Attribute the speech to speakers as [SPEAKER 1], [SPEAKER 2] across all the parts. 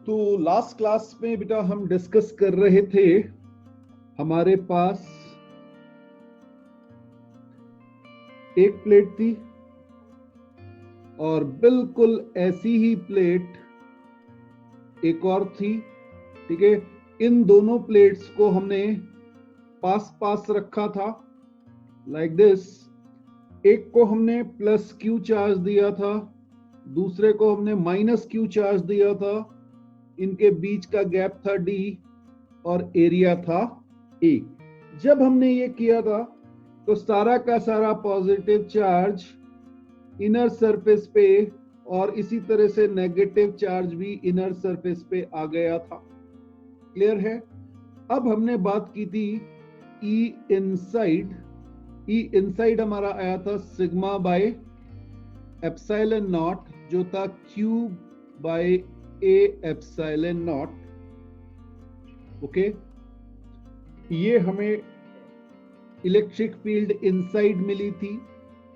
[SPEAKER 1] तो last class में बेटा हम डिस्कस कर रहे थे, हमारे पास एक प्लेट थी और बिल्कुल ऐसी ही प्लेट एक और थी। ठीक है, इन दोनों प्लेट्स को हमने पास पास रखा था लाइक दिस। एक को हमने प्लस क्यू चार्ज दिया था, दूसरे को हमने माइनस क्यू चार्ज दिया था। इनके बीच का गैप था d और एरिया था a। जब हमने ये किया था तो सारा का सारा पॉजिटिव चार्ज इनर सरफेस पे और इसी तरह से नेगेटिव चार्ज भी इनर सरफेस पे आ गया था। क्लियर है? अब हमने बात की थी E इनसाइड हमारा आया था सिग्मा बाय एप्सिलॉन नॉट, जो था Q by A epsilon not. Okay, ये हमें इलेक्ट्रिक फील्ड इनसाइड मिली थी।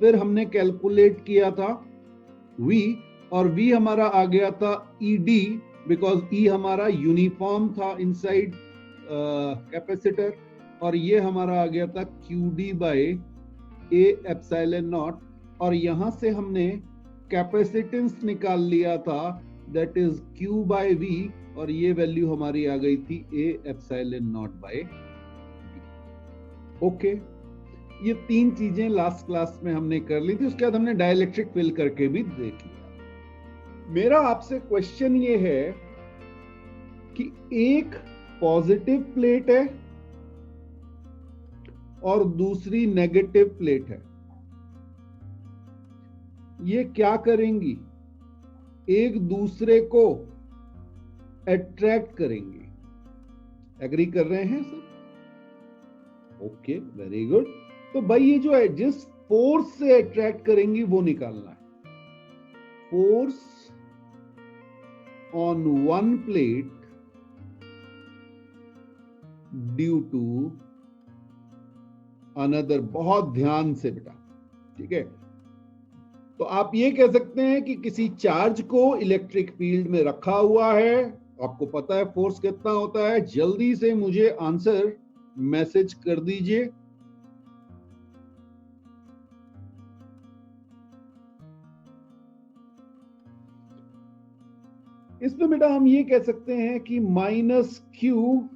[SPEAKER 1] फिर हमने कैलकुलेट किया था V, और V हमारा आ गया था ED, बिकॉज E हमारा यूनिफॉर्म था इनसाइड कैपेसिटर, और ये हमारा आ गया था QD by A epsilon not. और यहां से हमने कैपेसिटेंस निकाल लिया था, that is Q by V, और ये वैल्यू हमारी आ गई थी A epsilon not by D। Okay, ये तीन चीजें लास्ट क्लास में हमने कर ली थी। उसके बाद हमने डाइलेक्ट्रिक फिल करके भी देख लिया। मेरा आपसे क्वेश्चन ये है कि एक पॉजिटिव प्लेट है और दूसरी नेगेटिव प्लेट है, ये क्या करेंगी? एक दूसरे को अट्रैक्ट करेंगे। एग्री कर रहे हैं सब? Okay, very good. तो भाई ये जो है जिस फोर्स से अट्रैक्ट करेंगी वो निकालना है। Force on one plate due to another. बहुत ध्यान से बेटा, ठीक है? तो आप ये कह सकते हैं कि किसी चार्ज को इलेक्ट्रिक फील्ड में रखा हुआ है, आपको पता है फोर्स कितना होता है। जल्दी से मुझे आंसर मैसेज कर दीजिए। इसमें बेटा हम ये कह सकते हैं कि माइनस क्यू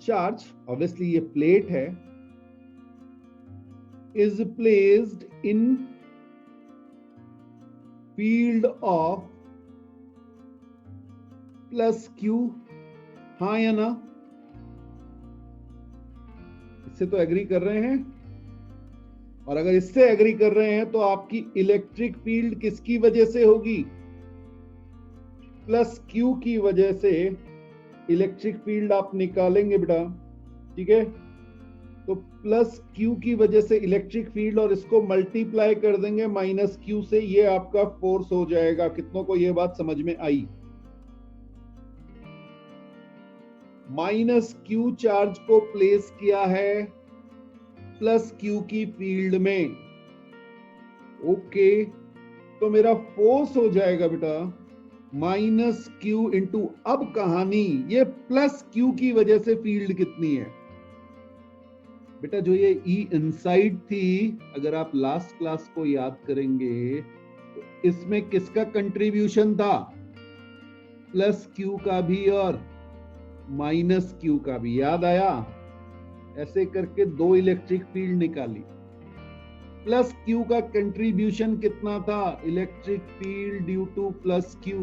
[SPEAKER 1] चार्ज, ऑब्वियसली ये प्लेट है, is placed in field of plus Q. हाँ या ना? इससे तो एग्री कर रहे हैं? और अगर इससे एग्री कर रहे हैं तो आपकी इलेक्ट्रिक फील्ड किसकी वजह से होगी? प्लस क्यू की वजह से इलेक्ट्रिक फील्ड आप निकालेंगे बेटा। ठीक है, तो प्लस क्यू की वजह से इलेक्ट्रिक फील्ड, और इसको मल्टीप्लाई कर देंगे माइनस क्यू से, ये आपका फोर्स हो जाएगा। कितनों को ये बात समझ में आई? माइनस क्यू चार्ज को प्लेस किया है प्लस क्यू की फील्ड में। ओके, तो मेरा फोर्स हो जाएगा बेटा माइनस क्यू इंटू, अब कहानी ये प्लस क्यू की वजह से फील्ड कितनी है बेटा? जो ये E इनसाइड थी, अगर आप लास्ट क्लास को याद करेंगे तो इसमें किसका कंट्रीब्यूशन था? प्लस क्यू का भी और माइनस क्यू का भी। याद आया? ऐसे करके दो इलेक्ट्रिक फील्ड निकाली। प्लस क्यू का कंट्रीब्यूशन कितना था? Electric field due to plus Q,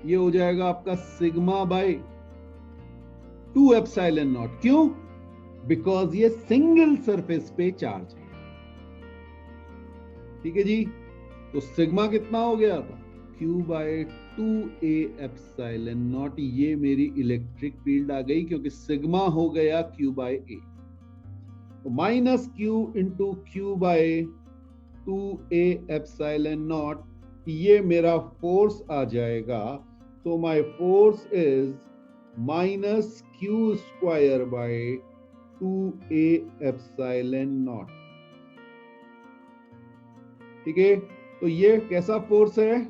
[SPEAKER 1] ये हो जाएगा आपका सिग्मा बाय 2 एप्सिलॉन नॉट। क्यों? बिकॉज ये सिंगल सरफेस पे चार्ज है। ठीक है जी, तो सिग्मा कितना हो गया था? Q by 2a epsilon not. ये मेरी इलेक्ट्रिक फील्ड आ गई क्योंकि सिग्मा हो गया Q बाय a। तो minus Q into Q by 2a epsilon not, ये मेरा फोर्स आ जाएगा। तो my force is minus q square by 2a epsilon not. ठीक है, तो ये कैसा फोर्स है?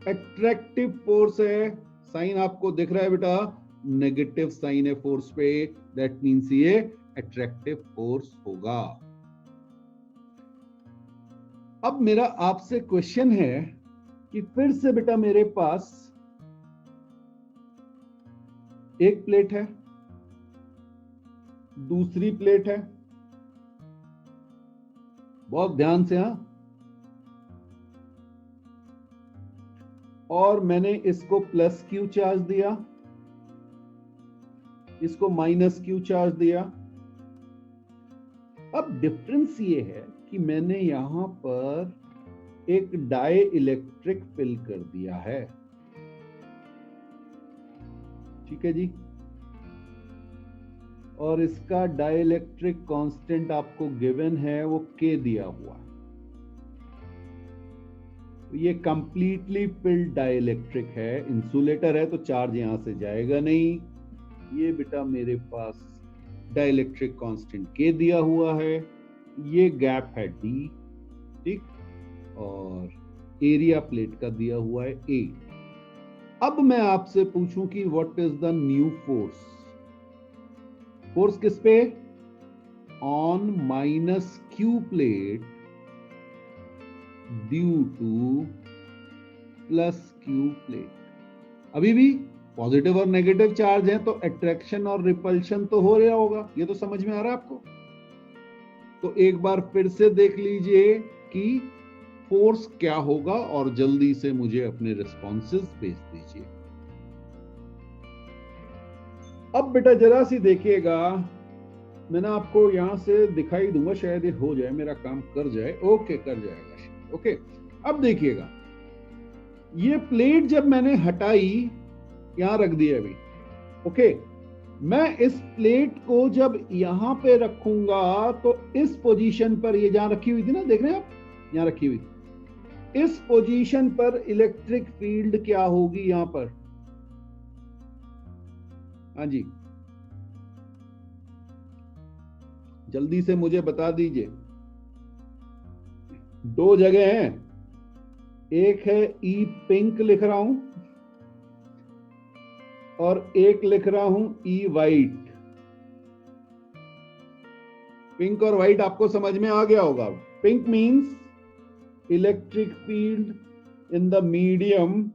[SPEAKER 1] एट्रैक्टिव फोर्स है, साइन आपको दिख रहा है बेटा, नेगेटिव साइन है फोर्स पे, दैट मींस ये एट्रैक्टिव फोर्स होगा। अब मेरा आपसे क्वेश्चन है कि फिर से बेटा मेरे पास एक प्लेट है, दूसरी प्लेट है, बहुत ध्यान से, हां, और मैंने इसको प्लस क्यू चार्ज दिया, इसको माइनस क्यू चार्ज दिया। अब डिफरेंस ये है कि मैंने यहां पर एक डाई इलेक्ट्रिक फिल कर दिया है, ठीक है जी, और इसका डाई इलेक्ट्रिक कांस्टेंट आपको गिवन है, वो के दिया हुआ है। ये कंप्लीटली फिल्ड डाइलेक्ट्रिक है, इंसुलेटर है तो चार्ज यहां से जाएगा नहीं। ये बेटा मेरे पास डाइलेक्ट्रिक कांस्टेंट के दिया हुआ है, ये गैप है डी, ठीक, और एरिया प्लेट का दिया हुआ है ए। अब मैं आपसे पूछूं कि what is the new force? Force किस पे? On minus Q plate due to plus Q plate. अभी भी पॉजिटिव और नेगेटिव चार्ज है तो अट्रैक्शन और रिपल्शन तो हो रहा होगा, ये तो समझ में आ रहा है आपको? तो एक बार फिर से देख लीजिए कि फोर्स क्या होगा और जल्दी से मुझे अपने रिस्पॉन्सेस भेज दीजिए। अब बेटा जरा सी देखिएगा, मैंने आपको यहां से दिखाई दूंगा, शायद ये हो जाए, मेरा काम कर जाए। ओके, कर जाएगा। ओके, अब देखिएगा, ये प्लेट जब मैंने हटाई, यहां रख दी अभी, ओके, मैं इस प्लेट को जब यहां पे रखूंगा तो इस पोजीशन पर, ये जहां रखी हुई थी ना, देख रहे हैं आप, यहां रखी हुई थी, इस पोजीशन पर इलेक्ट्रिक फील्ड क्या होगी यहां पर? हाँ जी, जल्दी से मुझे बता दीजिए। दो जगह हैं, एक है ई पिंक लिख रहा हूं और एक लिख रहा हूं ई वाइट। पिंक और वाइट आपको समझ में आ गया होगा। Pink means electric field in the medium,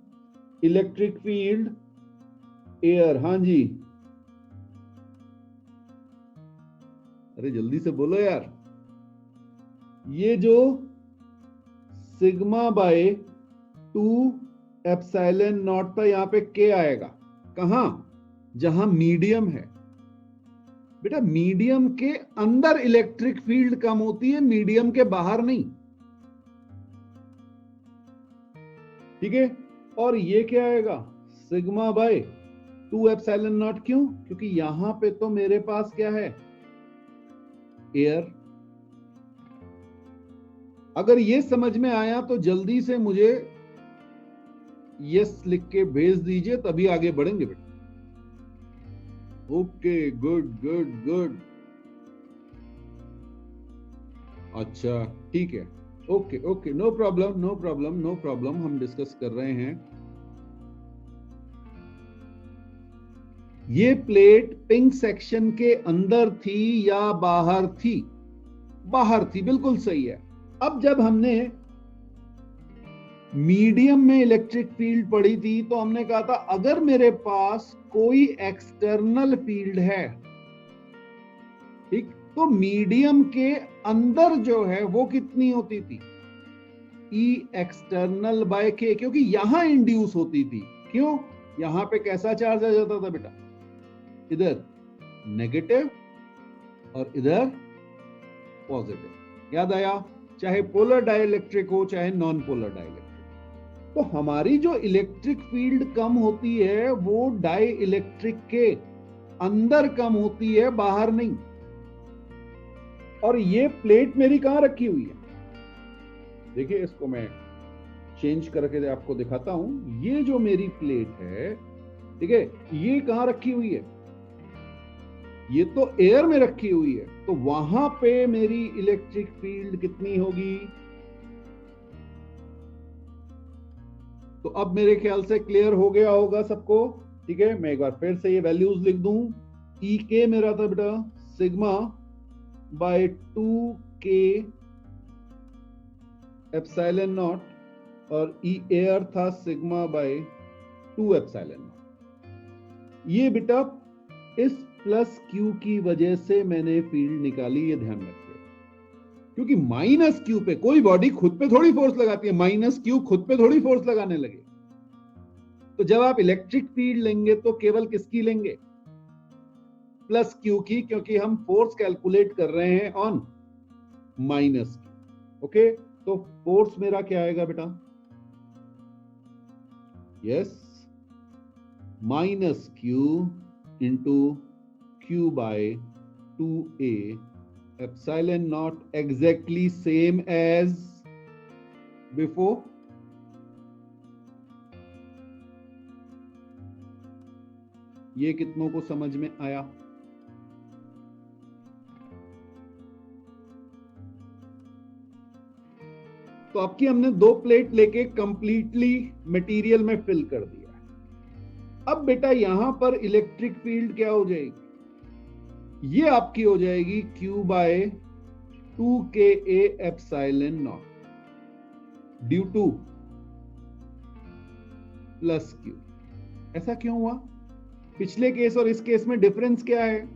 [SPEAKER 1] electric field air. हाँ जी, अरे जल्दी से बोलो यार। ये जो सिग्मा बाय 2 एप्सिलॉन नॉट था, यहां पे के आएगा कहां? जहां मीडियम है बेटा, मीडियम के अंदर इलेक्ट्रिक फील्ड कम होती है, मीडियम के बाहर नहीं, ठीक है। और ये क्या आएगा? Sigma bye 2 epsilon not. क्यों? क्योंकि यहां पे तो मेरे पास क्या है? एयर। अगर ये समझ में आया तो जल्दी से मुझे यस लिख के भेज दीजिए, तभी आगे बढ़ेंगे बेटा। ओके, गुड गुड गुड, अच्छा ठीक है, okay okay, no problem no problem no problem, हम डिस्कस कर रहे हैं। ये प्लेट पिंक सेक्शन के अंदर थी या बाहर थी? बाहर थी, बिल्कुल सही है। अब जब हमने मीडियम में इलेक्ट्रिक फील्ड पढ़ी थी तो हमने कहा था अगर मेरे पास कोई एक्सटर्नल फील्ड है, ठीक, तो मीडियम के अंदर जो है वो कितनी होती थी? ई एक्सटर्नल बाय के, क्योंकि यहां इंड्यूस होती थी। क्यों? यहां पे कैसा चार्ज आ जाता था बेटा? इधर नेगेटिव और इधर पॉजिटिव। याद आया? चाहे पोलर डाइलेक्ट्रिक हो चाहे नॉन पोलर डाइलेक्ट्रिक। तो हमारी जो इलेक्ट्रिक फील्ड कम होती है वो डाई इलेक्ट्रिक के अंदर कम होती है, बाहर नहीं। और ये प्लेट मेरी कहां रखी हुई है? देखिए, इसको मैं चेंज करके आपको दिखाता हूं। ये जो मेरी प्लेट है, ठीक है, ये कहां रखी हुई है? ये तो एयर में रखी हुई है, तो वहां पे मेरी इलेक्ट्रिक फील्ड कितनी होगी? तो अब मेरे ख्याल से क्लियर हो गया होगा सबको। ठीक है, मैं एक बार फिर से ये वैल्यूज लिख दूं। ई के मेरा था बेटा sigma bye 2k epsilon not और ई एयर था सिग्मा बाय 2 एप्सिलॉन नॉट। ये बेटा इस प्लस क्यू की वजह से मैंने फील्ड निकाली, ये ध्यान रखिए। क्योंकि माइनस क्यू पे कोई बॉडी खुद पे थोड़ी फोर्स लगाती है, माइनस क्यू खुद पे थोड़ी फोर्स लगाने लगे। तो जब आप इलेक्ट्रिक फील्ड लेंगे तो केवल किसकी लेंगे? प्लस क्यू की, क्योंकि हम फोर्स कैलकुलेट कर रहे हैं ऑन माइनस क्यू। ओके, तो फोर्स मेरा क्या आएगा बेटा? Yes, minus Q into Q by 2a epsilon not exactly same as before. ये कितनों को समझ में आया? तो आपकी हमने 2 प्लेट लेके कंप्लीटली मटेरियल में फिल कर दिया। अब बेटा यहां पर इलेक्ट्रिक फील्ड क्या हो जाएगी? ये आपकी हो जाएगी Q by 2ka epsilon naught due to plus Q। ऐसा क्यों हुआ? पिछले केस और इस केस में डिफरेंस क्या है?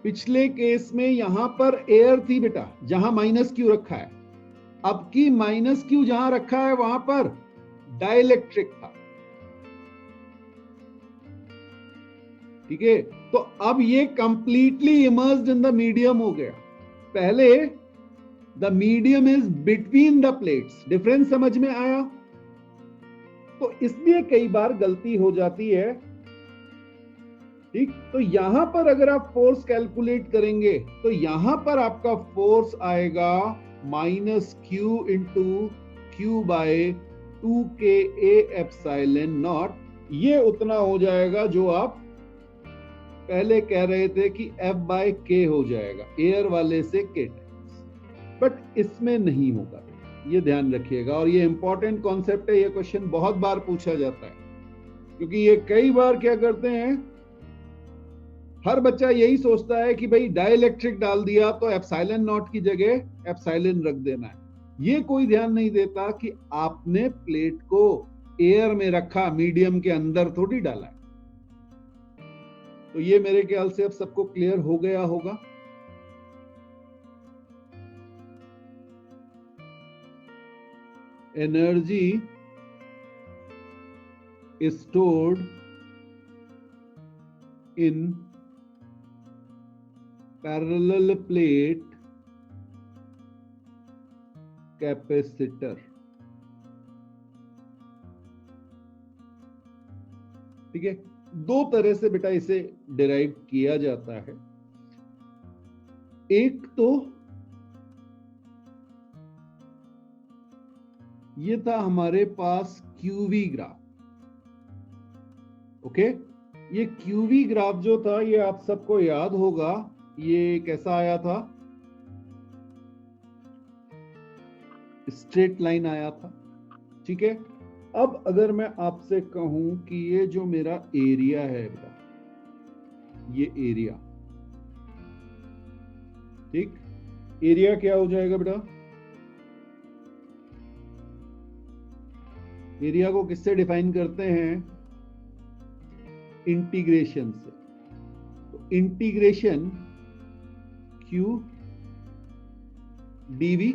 [SPEAKER 1] पिछले केस में यहां पर एयर थी बेटा, जहां माइनस क्यू रखा है। अब की माइनस क्यू जहां रखा है वहां पर डाइलेक्ट्रिक था। ठीक है, तो अब ये completely immersed in the medium हो गया। पहले the medium is between the plates. Difference समझ में आया? तो इसलिए कई बार गलती हो जाती है। ठीक, तो यहां पर अगर आप फोर्स कैलकुलेट करेंगे तो यहां पर आपका फोर्स आएगा minus Q into Q by 2ka epsilon not. ये उतना हो जाएगा जो आप पहले कह रहे थे कि F बाय के हो जाएगा, एयर वाले से के टाइम्स, बट इसमें नहीं होगा। ये ध्यान रखिएगा, और ये इंपॉर्टेंट कॉन्सेप्ट है। ये क्वेश्चन बहुत बार पूछा जाता है, क्योंकि ये कई बार क्या करते हैं, हर बच्चा यही सोचता है कि भाई डाइलेक्ट्रिक डाल दिया तो एप्सिलॉन नॉट की जगह एप्सिलॉन रख देना है। ये कोई ध्यान नहीं देता कि आपने प्लेट को एयर में रखा, मीडियम के अंदर थोड़ी डाला है। तो ये मेरे ख्याल से अब सबको क्लियर हो गया होगा। Energy is stored in parallel plate capacitor। ठीक है, दो तरह से बेटा इसे डिराइव किया जाता है। एक तो ये था हमारे पास क्यूवी ग्राफ। ओके, ये क्यूवी ग्राफ जो था, ये आप सबको याद होगा, ये कैसा आया था? स्ट्रेट लाइन आया था। ठीक है, अब अगर मैं आपसे कहूं कि ये जो मेरा एरिया है बेटा, ये एरिया, ठीक, एरिया क्या हो जाएगा बेटा? एरिया को किससे डिफाइन करते हैं? इंटीग्रेशन से। तो इंटीग्रेशन Q dV।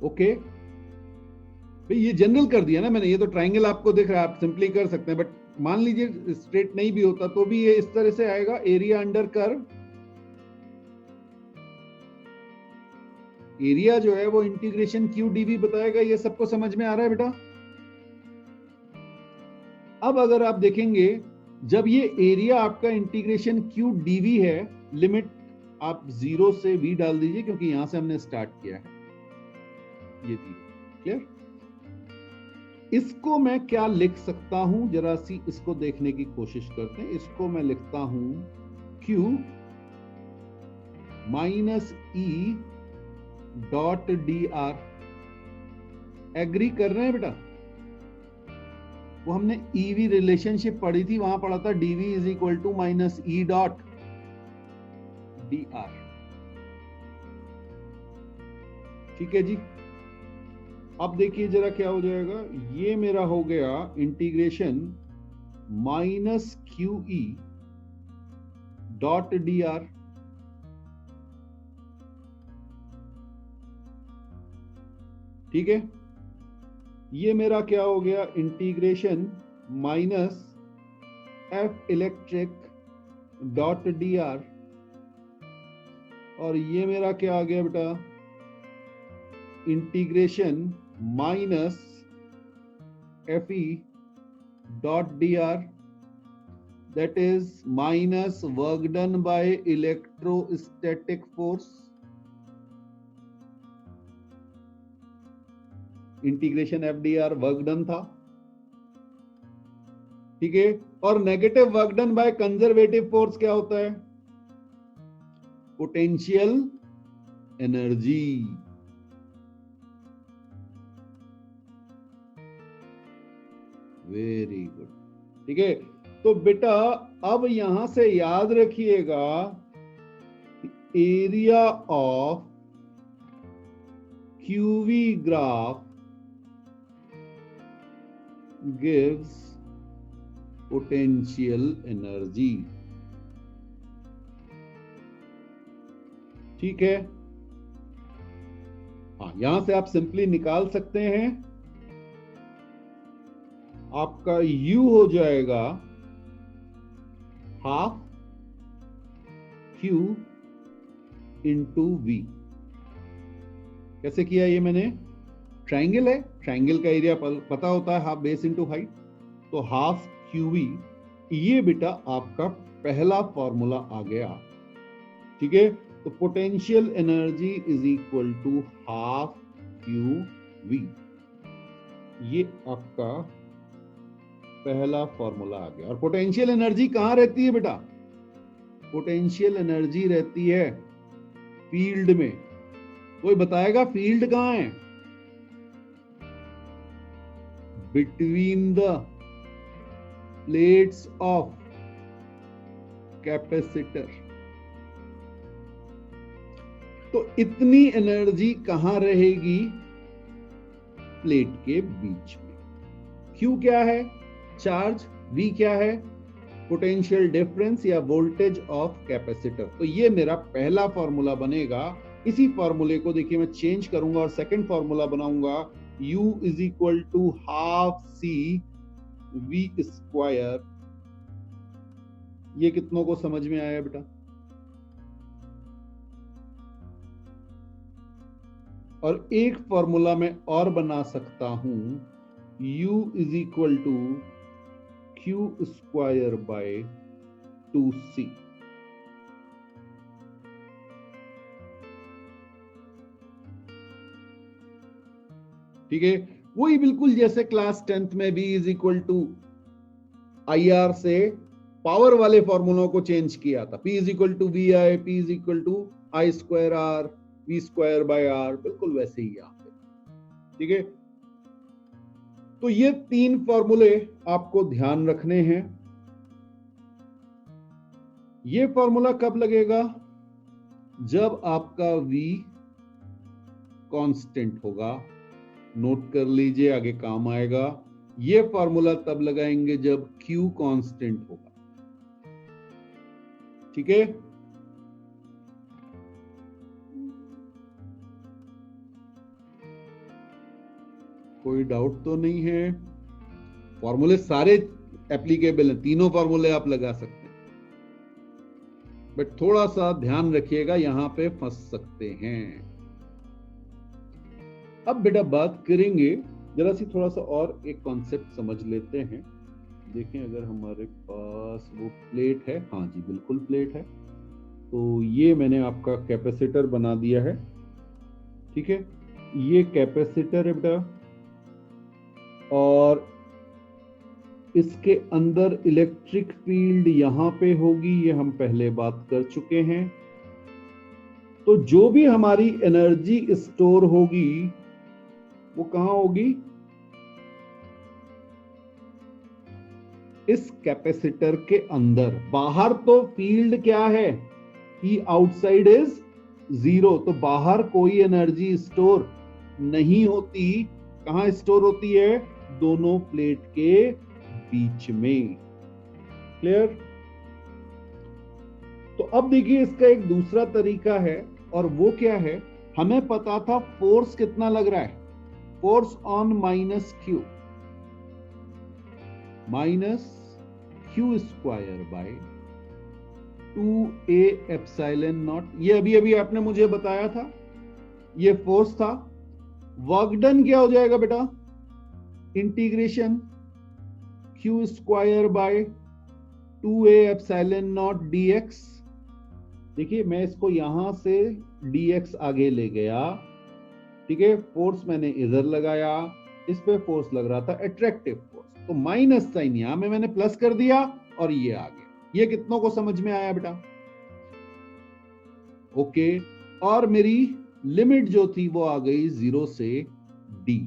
[SPEAKER 1] ओके भाई, ये जनरल कर दिया ना मैंने। ये तो ट्राइंगल आपको दिख रहा है, आप सिंपली कर सकते हैं, बट मान लीजिए स्ट्रेट नहीं भी होता तो भी ये इस तरह से आएगा, एरिया अंडर कर्व। एरिया जो है वो इंटीग्रेशन Q dV बताएगा। ये सबको समझ में आ रहा है बेटा? अब अगर आप देखेंगे, जब ये एरिया आपका इंटीग्रेशन Q dV है, लिमिट आप 0 से V डाल दीजिए, क्योंकि यहां से हमने स्टार्ट किया है। ये क्लियर? इसको मैं क्या लिख सकता हूं, जरा सी इसको देखने की कोशिश करते हैं। इसको मैं लिखता हूं Q minus E dot D R. Agree कर रहे हैं बेटा? वो हमने ईवी रिलेशनशिप पढ़ी थी, वहां पढ़ा था DV is equal to minus E dot D R. ठीक है जी। अब देखिए जरा क्या हो जाएगा, ये मेरा हो गया integration minus Q E dot D R. ठीक है, ये मेरा क्या हो गया, integration minus F electric dot D are. और ये मेरा क्या आ गया बेटा, integration minus F E dot D are, that is minus work done by electrostatic force। Integration F D R work done था, ठीक है। और negative work done by conservative force क्या होता है, पोटेंशियल एनर्जी। वेरी गुड, ठीक है। तो बेटा अब यहां से याद रखिएगा, area of QV graph gives potential energy. ठीक है, हाँ यहां से आप सिंपली निकाल सकते हैं, आपका U हो जाएगा हाफ Q इंटू V। कैसे किया ये मैंने, ट्राइंगल है, ट्राइंगल का एरिया पता होता है, हाफ बेस इंटू हाइट, तो हाफ QV। ये बेटा आपका पहला फॉर्मूला आ गया। ठीक है, तो potential energy is equal to half QV, ये आपका पहला फॉर्मूला आ गया। और पोटेंशियल एनर्जी कहां रहती है बेटा, पोटेंशियल एनर्जी रहती है फील्ड में। कोई बताएगा फील्ड कहां है, between the plates of capacitor. तो इतनी एनर्जी कहां रहेगी, प्लेट के बीच में। Q क्या है, चार्ज, V क्या है, पोटेंशियल डिफरेंस या वोल्टेज ऑफ कैपेसिटर। तो ये मेरा पहला फॉर्मूला बनेगा। इसी फॉर्मूले को देखिए मैं चेंज करूंगा और सेकंड फॉर्मूला बनाऊंगा, U is equal to half C V square. ये कितनों को समझ में आया बेटा? और एक फॉर्मूला मैं और बना सकता हूं, U is equal to Q square by 2C। ठीक है, वही बिल्कुल जैसे क्लास 10th में V is equal to IR से पावर वाले फॉर्मूलों को चेंज किया था, P is equal to VI, P is equal to I square R, V square by R, बिल्कुल वैसे ही यहां पे। ठीक है, तो ये तीन फॉर्मूले आपको ध्यान रखने हैं। ये फॉर्मूला कब लगेगा, जब आपका V कांस्टेंट होगा। नोट कर लीजिए, आगे काम आएगा। ये फॉर्मूला तब लगाएंगे जब Q कांस्टेंट होगा। ठीक है, कोई डाउट तो नहीं है? फॉर्मूले सारे एप्लीकेबल हैं, तीनों फॉर्मूले आप लगा सकते हैं, बट थोड़ा सा ध्यान रखिएगा, यहां पे फंस सकते हैं। अब बेटा बात करेंगे जरा सी, थोड़ा सा और एक कॉन्सेप्ट समझ लेते हैं। देखें अगर हमारे पास वो प्लेट है, हाँ जी बिल्कुल प्लेट है, तो ये मैंने आपका कैपेसिटर बना दिया है। ठीक है, ये कैपेसिटर है बेटा, और इसके अंदर इलेक्ट्रिक फील्ड यहां पे होगी, ये हम पहले बात कर चुके हैं। तो जो भी हमारी एनर्जी स्टोर होगी वो कहां होगी? इस कैपेसिटर के अंदर। बाहर तो फील्ड क्या है? E आउटसाइड इज 0, तो बाहर कोई एनर्जी स्टोर नहीं होती। कहां स्टोर होती है? दोनों प्लेट के बीच में। क्लियर? तो अब देखिए इसका एक दूसरा तरीका है, और वो क्या है? हमें पता था फोर्स कितना लग रहा है, force on minus q square by 2a epsilon not. ये अभी अभी आपने मुझे बताया था, ये फोर्स था। वर्क डन क्या हो जाएगा बेटा? Integration Q square by 2a epsilon not dx। देखिए मैं इसको यहां से dx आगे ले गया, ठीक है। फोर्स मैंने इधर लगाया, इस पे फोर्स लग रहा था अट्रैक्टिव फोर्स, तो माइनस साइन यहां में मैंने प्लस कर दिया और ये आ गया। ये कितनों को समझ में आया बेटा? ओके। और मेरी लिमिट जो थी वो आ गई 0 से d।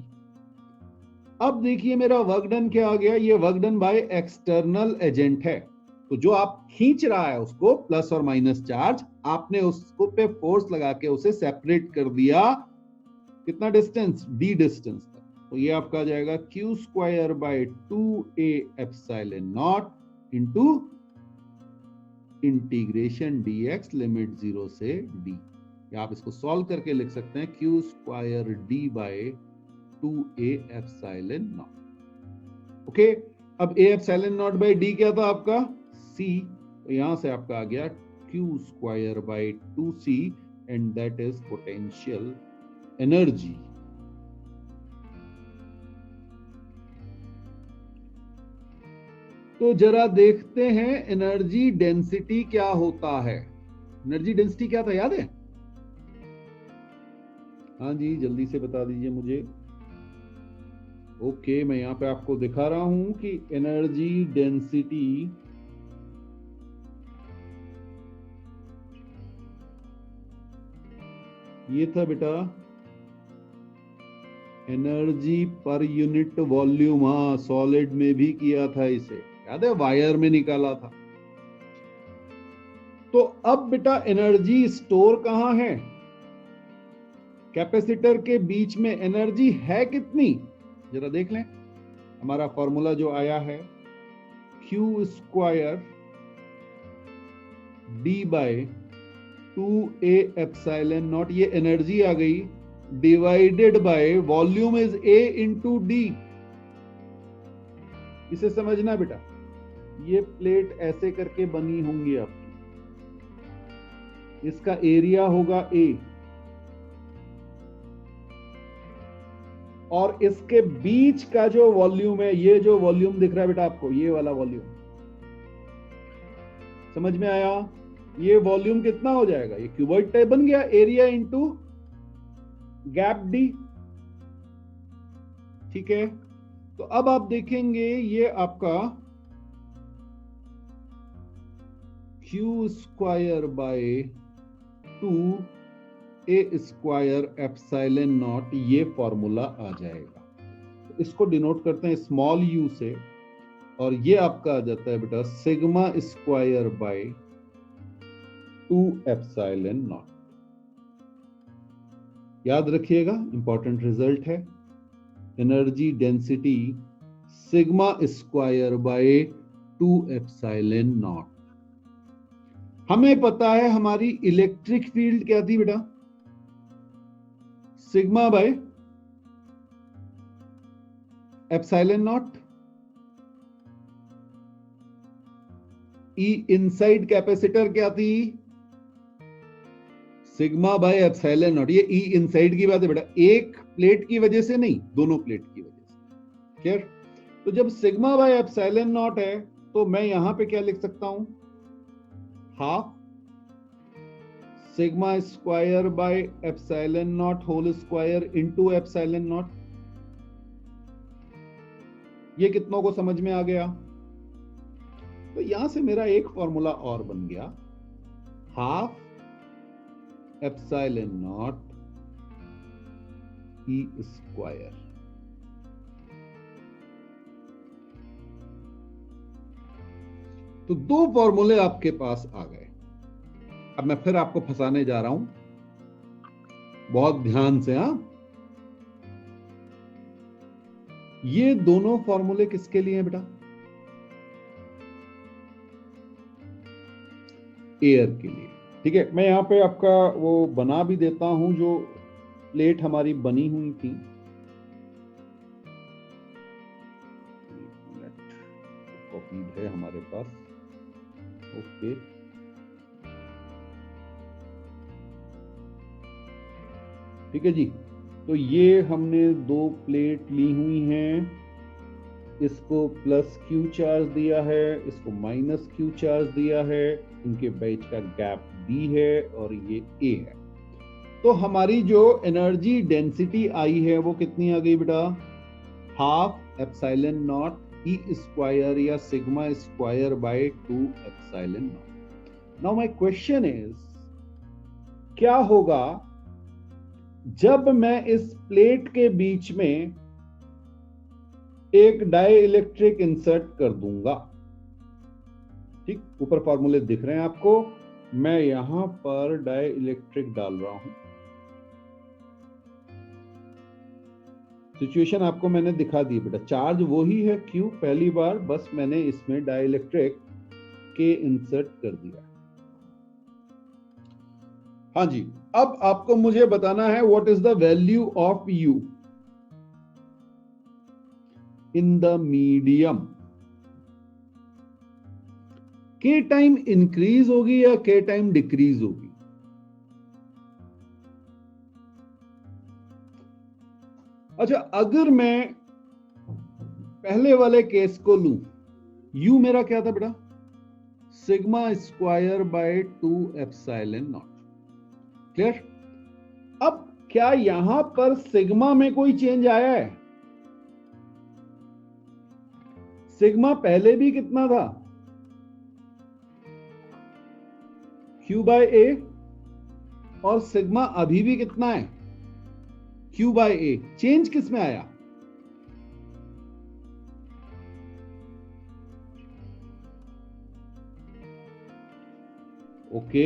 [SPEAKER 1] अब देखिए मेरा वर्क डन क्या आ गया? ये work done by external agent है, तो जो आप खींच रहा है उसको प्लस और माइनस चार्ज, आपने उसको पे फोर्स लगा के उसे सेपरेट कर दिया। कितना डिस्टेंस? d डिस्टेंस तक। तो ये आपका आ जाएगा Q square by 2a epsilon not into integration dx limit 0 से d। या आप इसको सॉल्व करके लिख सकते हैं Q square d by 2a epsilon not. Okay. अब a epsilon not by d क्या था आपका? c। तो यहां से आपका आ गया Q square by 2c, and that is potential energy. तो जरा देखते हैं एनर्जी डेंसिटी क्या होता है। एनर्जी डेंसिटी क्या था, याद है? हाँ जी, जल्दी से बता दीजिए मुझे। ओके, मैं यहां पे आपको दिखा रहा हूं कि एनर्जी डेंसिटी ये था बेटा, एनर्जी पर यूनिट वॉल्यूम। हाँ, सॉलिड में भी किया था इसे, याद है? वायर में निकाला था। तो अब बेटा एनर्जी स्टोर कहां है? कैपेसिटर के बीच में एनर्जी है कितनी? जरा देख लें। हमारा फॉर्मूला जो आया है Q square D by 2a epsilon not, ये एनर्जी आ गई, divided by volume is a into D. इसे समझना बेटा, ये प्लेट ऐसे करके बनी होंगी आपकी, इसका एरिया होगा a, और इसके बीच का जो वॉल्यूम है, ये जो वॉल्यूम दिख रहा है बेटा आपको, ये वाला वॉल्यूम, समझ में आया? ये वॉल्यूम कितना हो जाएगा? ये क्यूबॉइड टाइप बन गया, एरिया इंटू गैप डी। ठीक है। तो अब आप देखेंगे ये आपका Q square by 2a square epsilon not, ये फॉर्मूला आ जाएगा। तो इसको डिनोट करते हैं स्मॉल u से, और ये आपका आ जाता है बेटा sigma square by 2 epsilon not. याद रखिएगा, इंपॉर्टेंट रिजल्ट है। Energy density sigma square by 2 epsilon not. हमें पता है हमारी इलेक्ट्रिक फील्ड क्या थी बेटा? Sigma bye epsilon naught. ई इनसाइड कैपेसिटर क्या थी? Sigma bye epsilon not. ये ई इनसाइड की बात है बेटा, एक प्लेट की वजह से नहीं, दोनों प्लेट की वजह से। क्लियर? तो जब सिग्मा बाय एप्सिलॉन नॉट है, तो मैं यहां पे क्या लिख सकता हूं? Half sigma square by epsilon naught whole square into epsilon not. ये कितनों को समझ में आ गया? तो यहां से मेरा एक फॉर्मूला और बन गया, half epsilon naught e square. तो दो फॉर्मूले आपके पास आ गए। अब मैं फिर आपको फंसाने जा रहा हूं, बहुत ध्यान से। हां, ये दोनों फॉर्मूले किसके लिए हैं बेटा? एयर के लिए। ठीक है, मैं यहां पे आपका वो बना भी देता हूं जो प्लेट हमारी बनी हुई थी। कॉपी है हमारे पास। ओके, ठीक है जी। तो ये हमने दो प्लेट ली हुई हैं, इसको प्लस क्यू चार्ज दिया है, इसको माइनस क्यू चार्ज दिया है, इनके बीच का गैप डी है और ये ए है। तो हमारी जो एनर्जी डेंसिटी आई है वो कितनी आ गई बेटा? Half epsilon naught e square या sigma square by 2 epsilon naught. Now my question is, क्या होगा जब मैं इस प्लेट के बीच में एक डाइइलेक्ट्रिक इंसर्ट कर दूंगा? ठीक, ऊपर फॉर्मूले दिख रहे हैं आपको, मैं यहां पर डाइइलेक्ट्रिक डाल रहा हूं। सिचुएशन आपको मैंने दिखा दी बेटा, चार्ज वही है क्यू, पहली बार बस मैंने इसमें डाइइलेक्ट्रिक के इंसर्ट कर दिया। हाँ जी, अब आपको मुझे बताना है what is the value of you in the medium. के टाइम इंक्रीज होगी या के टाइम डिक्रीज होगी? अच्छा, अगर मैं पहले वाले केस को लूं, यू मेरा क्या था बेटा? Sigma square by 2 epsilon not. Clear? अब क्या यहां पर सिग्मा में कोई चेंज आया है? सिग्मा पहले भी कितना था? क्यू बाय ए, और सिग्मा अभी भी कितना है? Q by A. चेंज किस में आया? ओके,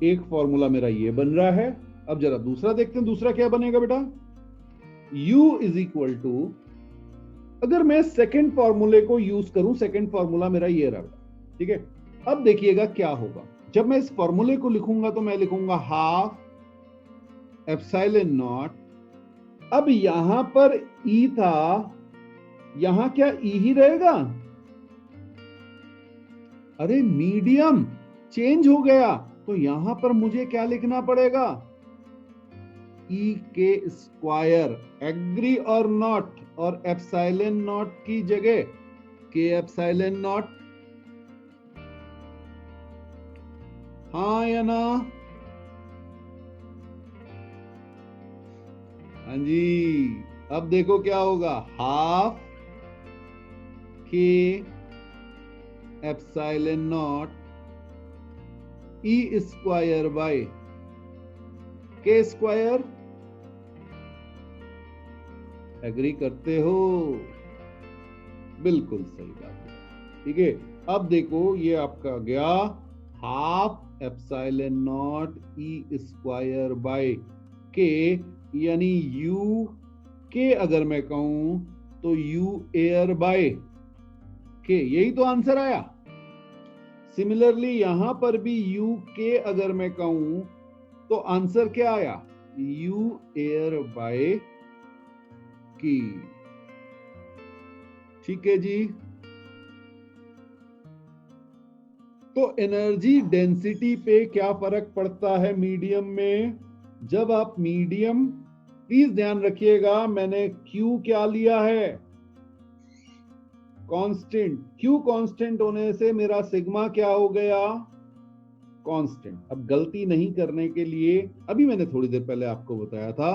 [SPEAKER 1] एक फॉर्मूला मेरा ये बन रहा है। अब जरा दूसरा देखते हैं, दूसरा क्या बनेगा बेटा? U इज इक्वल टू, अगर मैं सेकंड फॉर्मूले को यूज करूं, सेकंड फॉर्मूला मेरा ये रहा, ठीक है। अब देखिएगा क्या होगा जब मैं इस फॉर्मूले को लिखूंगा, तो मैं लिखूंगा हाफ एप्सिलॉन नॉट। अब यहां पर E था, यहां क्या E ही रहेगा? अरे मीडियम चेंज हो गया, तो यहां पर मुझे क्या लिखना पड़ेगा? ई के स्क्वायर। एग्री और नॉट, और एप्सिलॉन नॉट की जगह के एप्सिलॉन नॉट। हाँ या ना? हाँ जी। अब देखो क्या होगा, हाफ के epsilon naught e square by के स्क्वायर। एग्री करते हो? बिल्कुल सही बात है। ठीक है, अब देखो ये आपका गया half epsilon naught e square by के, यानी यू के अगर मैं कहूं तो यू एयर बाय के, यही तो आंसर आया। सिमिलरली यहां पर भी यू के अगर मैं कहूं तो आंसर क्या आया? यू एयर बाय की। ठीक है जी। तो एनर्जी डेंसिटी पे क्या फर्क पड़ता है मीडियम में? जब आप मीडियम, प्लीज ध्यान रखिएगा, मैंने क्यू क्या लिया है? कांस्टेंट। क्यू कांस्टेंट होने से मेरा सिग्मा क्या हो गया? कांस्टेंट। अब गलती नहीं करने के लिए, अभी मैंने थोड़ी देर पहले आपको बताया था,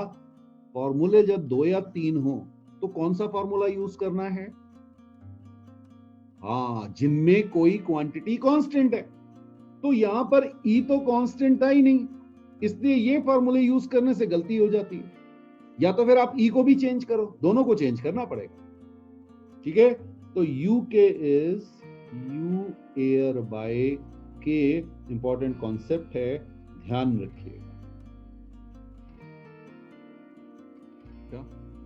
[SPEAKER 1] फॉर्मूले जब 2 या 3 हो तो कौन सा फॉर्मूला यूज करना है? हाँ, जिनमें कोई क्वांटिटी कांस्टेंट है। तो यहां पर E तो कांस्टेंट था ही नहीं, इसलिए ये फॉर्मूले यूज करने से गलती हो जाती है। या तो फिर आप ई को भी चेंज करो, दोनों को चेंज करना पड़ेगा। ठीक है, तो U K is U air by K, important concept है, ध्यान रखिएगा। क्या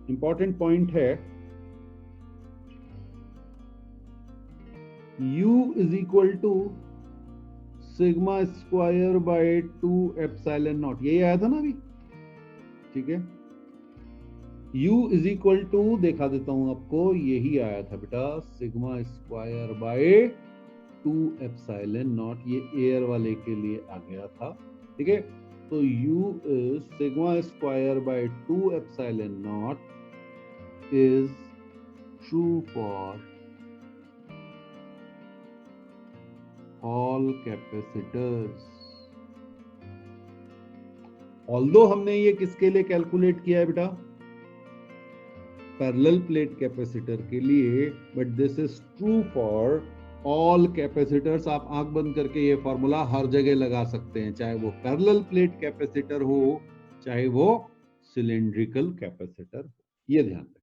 [SPEAKER 1] इंपॉर्टेंट पॉइंट है, U is equal to sigma square by 2 epsilon naught, यही आया था ना अभी। ठीक है, U इज इक्वल टू, दिखा देता हूं आपको, यही आया था बेटा, sigma square by 2 epsilon not, ये एयर वाले के लिए आ गया था। ठीक है, तो U is sigma square by 2 epsilon not is true for all capacitors। Although हमने ये किसके लिए कैलकुलेट किया है बेटा, पैरेलल प्लेट कैपेसिटर के लिए, but this is true for all capacitors. आप आंख बंद करके ये फॉर्मूला हर जगह लगा सकते हैं, चाहे वो पैरेलल प्लेट कैपेसिटर हो, चाहे वो सिलेंड्रिकल कैपेसिटर हो, ये ध्यान रखें।